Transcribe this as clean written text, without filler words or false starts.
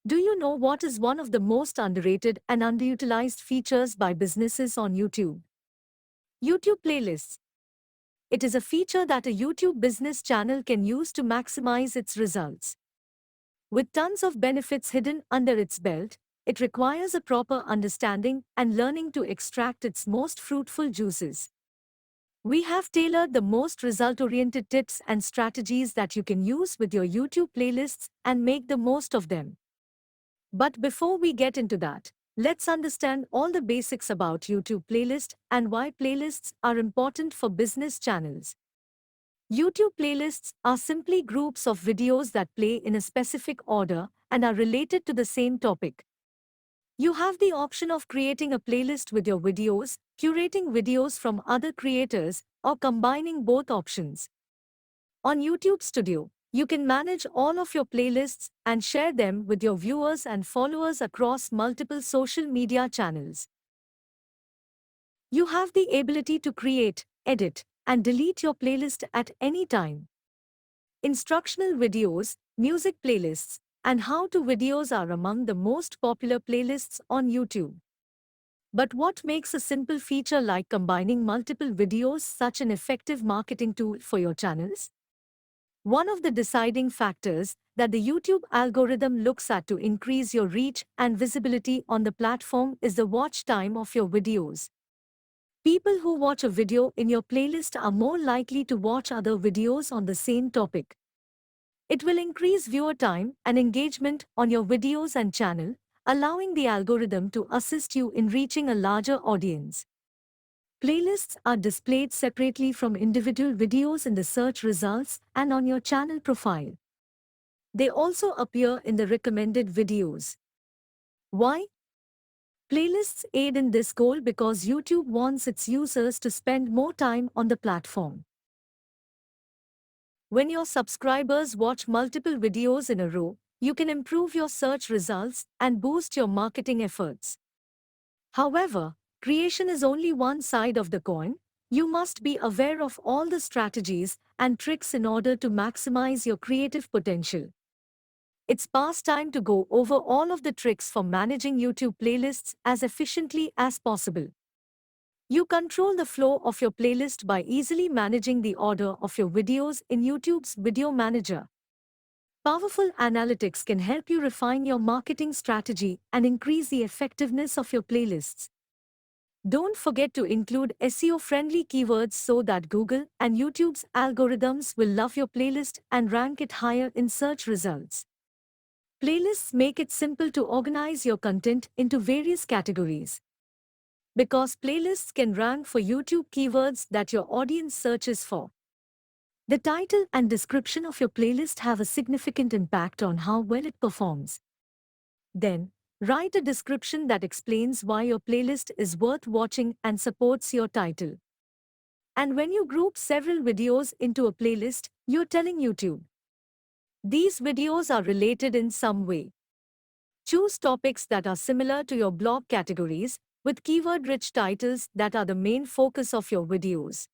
Do you know what is one of the most underrated and underutilized features by businesses on YouTube? YouTube playlists. It is a feature that a YouTube business channel can use to maximize its results. With tons of benefits hidden under its belt, it requires a proper understanding and learning to extract its most fruitful juices. We have tailored the most result-oriented tips and strategies that you can use with your YouTube playlists and make the most of them. But before we get into that, let's understand all the basics about YouTube playlist and why playlists are important for business channels. YouTube playlists are simply groups of videos that play in a specific order and are related to the same topic. You have the option of creating a playlist with your videos, curating videos from other creators, or combining both options. On YouTube Studio, you can manage all of your playlists and share them with your viewers and followers across multiple social media channels. You have the ability to create, edit, and delete your playlist at any time. Instructional videos, music playlists, and how-to videos are among the most popular playlists on YouTube. But what makes a simple feature like combining multiple videos such an effective marketing tool for your channels? One of the deciding factors that the YouTube algorithm looks at to increase your reach and visibility on the platform is the watch time of your videos. People who watch a video in your playlist are more likely to watch other videos on the same topic. It will increase viewer time and engagement on your videos and channel, allowing the algorithm to assist you in reaching a larger audience. Playlists are displayed separately from individual videos in the search results and on your channel profile. They also appear in the recommended videos. Why? Playlists aid in this goal because YouTube wants its users to spend more time on the platform. When your subscribers watch multiple videos in a row, you can improve your search results and boost your marketing efforts. However, creation is only one side of the coin. You must be aware of all the strategies and tricks in order to maximize your creative potential. It's past time to go over all of the tricks for managing YouTube playlists as efficiently as possible. You control the flow of your playlist by easily managing the order of your videos in YouTube's Video Manager. Powerful analytics can help you refine your marketing strategy and increase the effectiveness of your playlists. Don't forget to include SEO-friendly keywords so that Google and YouTube's algorithms will love your playlist and rank it higher in search results. Playlists make it simple to organize your content into various categories. Because playlists can rank for YouTube keywords that your audience searches for. The title and description of your playlist have a significant impact on how well it performs. Then, write a description that explains why your playlist is worth watching and supports your title. And when you group several videos into a playlist, you're telling YouTube, these videos are related in some way. Choose topics that are similar to your blog categories, with keyword-rich titles that are the main focus of your videos.